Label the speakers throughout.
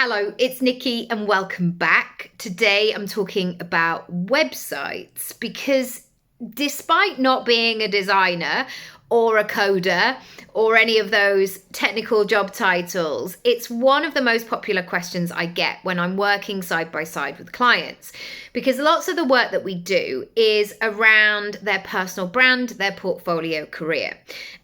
Speaker 1: Hello, it's Nikki and welcome back. Today I'm talking about websites because despite not being a designer or a coder or any of those technical job titles, it's one of the most popular questions I get when I'm working side by side with clients, because lots of the work that we do is around their personal brand, their portfolio career.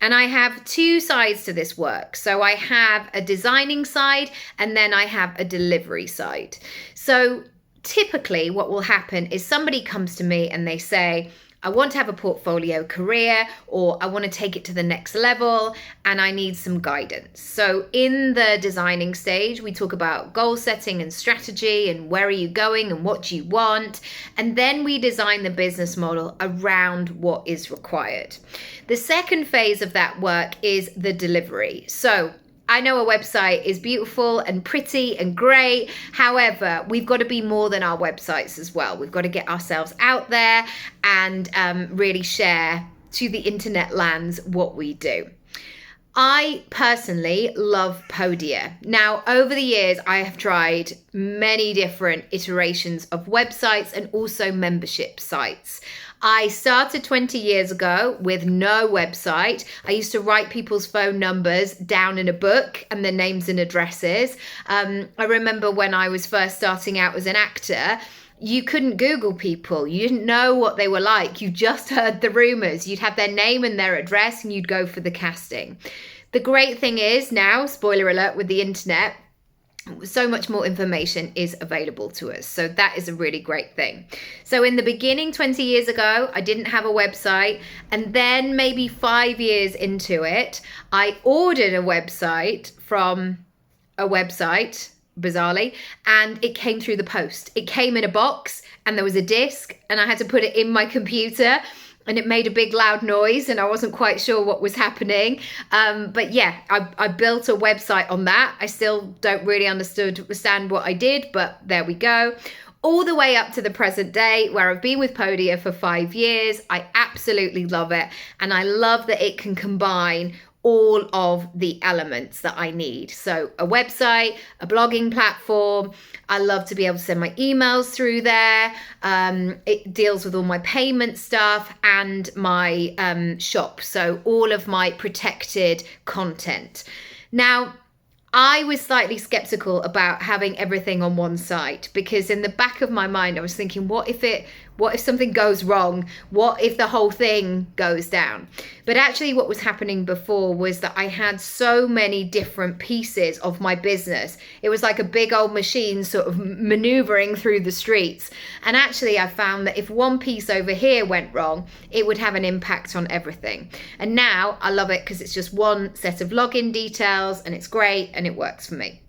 Speaker 1: And I have two sides to this work. So I have a designing side and then I have a delivery side. So typically what will happen is somebody comes to me and they say, I want to have a portfolio career, or I want to take it to the next level and I need some guidance. So in the designing stage, we talk about goal setting and strategy and where are you going and what do you want? And then we design the business model around what is required. The second phase of that work is the delivery. So I know a website is beautiful and pretty and great. However, we've got to be more than our websites as well. We've got to get ourselves out there and really share to the internet lands what we do. I personally love Podia. Now, over the years, I have tried many different iterations of websites and also membership sites. I started 20 years ago with no website. I used to write people's phone numbers down in a book and their names and addresses. I remember when I was first starting out as an actor, you couldn't Google people. You didn't know what they were like. You just heard the rumors. You'd have their name and their address and you'd go for the casting. The great thing is now, spoiler alert, with the internet, so much more information is available to us. So that is a really great thing. So in the beginning, 20 years ago, I didn't have a website. And then maybe 5 years into it, I ordered a website from a website, bizarrely, and it came through the post. It came in a box and there was a disc and I had to put it in my computer. And it made a big loud noise and I wasn't quite sure what was happening. But yeah, I built a website on that. I still don't really understand what I did, but there we go. All the way up to the present day where I've been with Podia for 5 years. I absolutely love it. And I love that it can combine all of the elements that I need. So a website, a blogging platform. I love to be able to send my emails through there. It deals with all my payment stuff and my shop. So all of my protected content. Now, I was slightly skeptical about having everything on one site because in the back of my mind, I was thinking, what if something goes wrong? What if the whole thing goes down? But actually what was happening before was that I had so many different pieces of my business. It was like a big old machine sort of maneuvering through the streets. And actually I found that if one piece over here went wrong, it would have an impact on everything. And now I love it because it's just one set of login details and it's great and it works for me.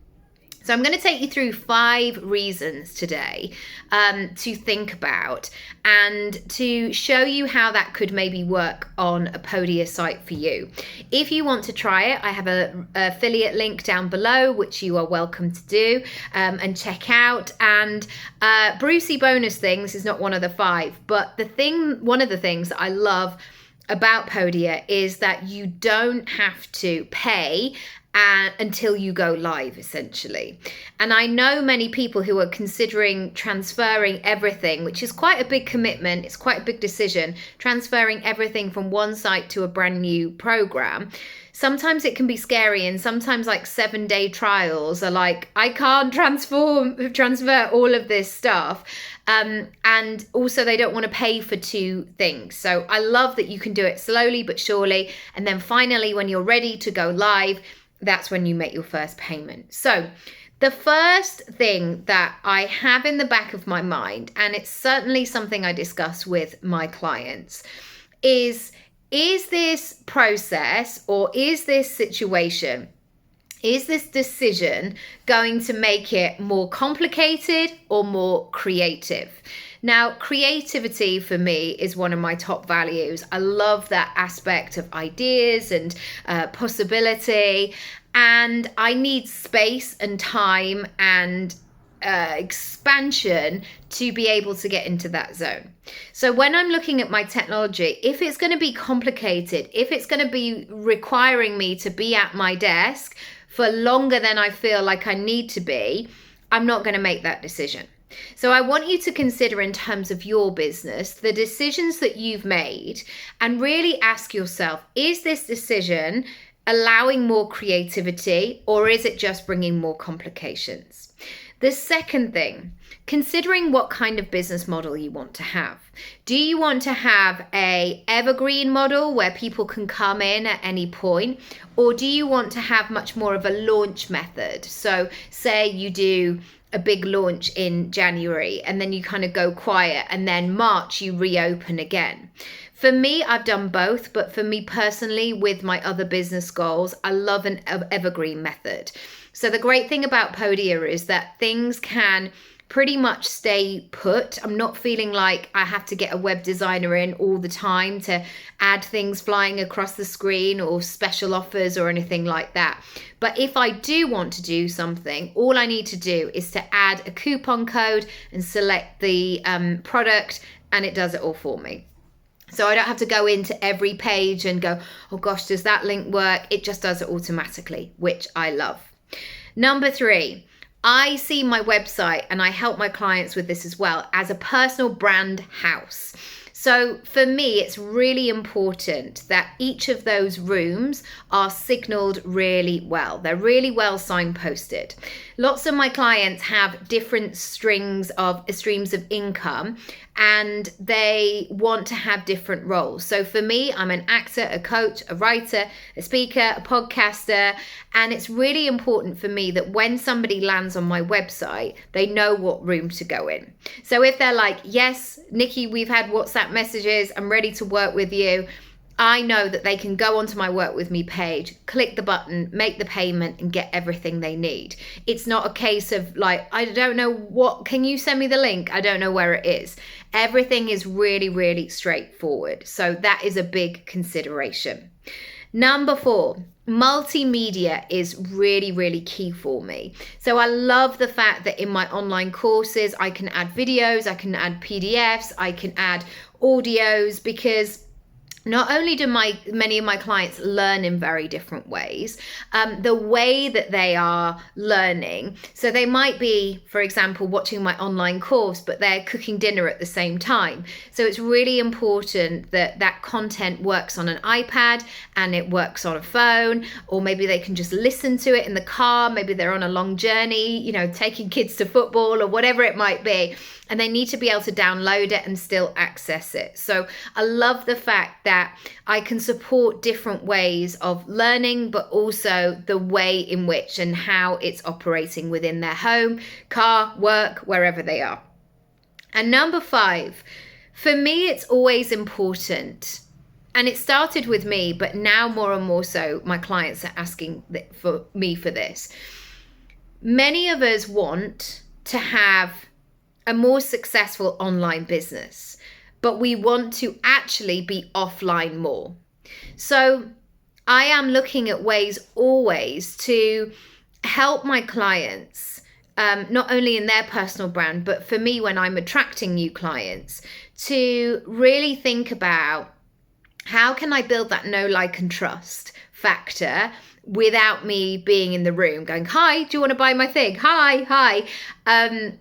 Speaker 1: So I'm going to take you through 5 reasons today to think about and to show you how that could maybe work on a Podia site for you. If you want to try it, I have an affiliate link down below, which you are welcome to do and check out. And Brucey bonus things is not one of the 5, but one of the things that I love about Podia is that you don't have to pay until you go live, essentially. And I know many people who are considering transferring everything, which is quite a big commitment. It's quite a big decision, transferring everything from one site to a brand new program. Sometimes it can be scary, and sometimes like 7-day trials are like, I can't transfer all of this stuff. And also they don't want to pay for 2 things. So I love that you can do it slowly but surely. And then finally, when you're ready to go live, that's when you make your first payment. So the first thing that I have in the back of my mind, and it's certainly something I discuss with my clients, is this process or is this situation, is this decision going to make it more complicated or more creative? Now, creativity for me is one of my top values. I love that aspect of ideas and possibility, and I need space and time and expansion to be able to get into that zone. So when I'm looking at my technology, if it's going to be complicated, if it's going to be requiring me to be at my desk for longer than I feel like I need to be, I'm not going to make that decision. So I want you to consider, in terms of your business, the decisions that you've made, and really ask yourself, is this decision allowing more creativity, or is it just bringing more complications? The second thing, considering what kind of business model you want to have. Do you want to have a evergreen model where people can come in at any point? Or do you want to have much more of a launch method? So say you do a big launch in January and then you kind of go quiet, and then March you reopen again. For me, I've done both, but for me personally, with my other business goals, I love an evergreen method. So the great thing about Podia is that things can pretty much stay put. I'm not feeling like I have to get a web designer in all the time to add things flying across the screen or special offers or anything like that. But if I do want to do something, all I need to do is to add a coupon code and select the product, and it does it all for me. So I don't have to go into every page and go, oh gosh, does that link work? It just does it automatically, which I love. Number 3, I see my website, and I help my clients with this as well, as a personal brand house. So for me, it's really important that each of those rooms are signaled really well. They're really well signposted. Lots of my clients have different streams of income, and they want to have different roles. So for me, I'm an actor, a coach, a writer, a speaker, a podcaster, and it's really important for me that when somebody lands on my website, they know what room to go in. So if they're like, yes, Nicky, we've had WhatsApp messages, I'm ready to work with you, I know that they can go onto my Work With Me page, click the button, make the payment, and get everything they need. It's not a case of like, I don't know what, can you send me the link? I don't know where it is. Everything is really, really straightforward. So that is a big consideration. Number 4, multimedia is really, really key for me. So I love the fact that in my online courses, I can add videos, I can add PDFs, I can add audios, because not only do many of my clients learn in very different ways, the way that they are learning, so they might be, for example, watching my online course, but they're cooking dinner at the same time. So it's really important that that content works on an iPad and it works on a phone, or maybe they can just listen to it in the car. Maybe they're on a long journey, you know, taking kids to football or whatever it might be, and they need to be able to download it and still access it. So I love the fact that I can support different ways of learning, but also the way in which and how it's operating within their home, car, work, wherever they are. And number 5, for me, it's always important, and it started with me, but now more and more so, my clients are asking for me for this. Many of us want to have a more successful online business, but we want to actually be offline more. So I am looking at ways always to help my clients, not only in their personal brand, but for me when I'm attracting new clients, to really think about how can I build that know, like, and trust factor without me being in the room going, hi, do you want to buy my thing? Hi.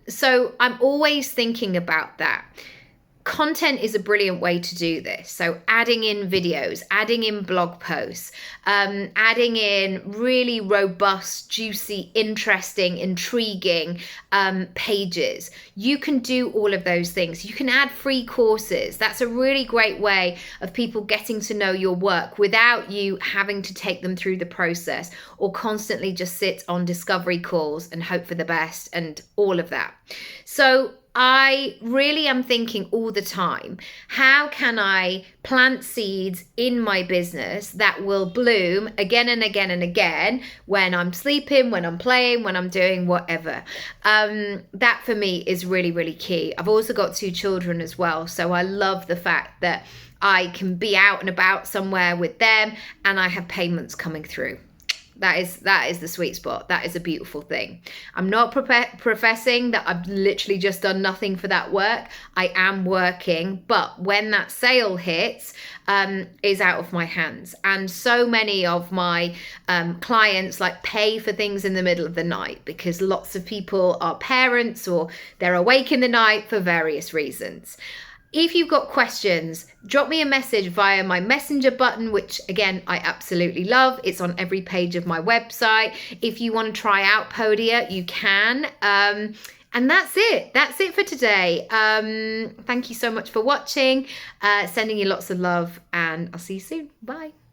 Speaker 1: So I'm always thinking about that. Content is a brilliant way to do this. So adding in videos, adding in blog posts, adding in really robust, juicy, interesting, intriguing pages. You can do all of those things. You can add free courses. That's a really great way of people getting to know your work without you having to take them through the process or constantly just sit on discovery calls and hope for the best and all of that. So I really am thinking all the time, how can I plant seeds in my business that will bloom again and again and again when I'm sleeping, when I'm playing, when I'm doing whatever. That for me is really, really key. I've also got 2 children as well. So I love the fact that I can be out and about somewhere with them and I have payments coming through. That is the sweet spot. That is a beautiful thing. I'm not professing that I've literally just done nothing for that work. I am working, but when that sale hits, is out of my hands. And so many of my clients like pay for things in the middle of the night because lots of people are parents or they're awake in the night for various reasons. If you've got questions, drop me a message via my messenger button, which again, I absolutely love. It's on every page of my website. If you want to try out Podia, you can. And that's it. That's it for today. Thank you so much for watching. Sending you lots of love, and I'll see you soon. Bye.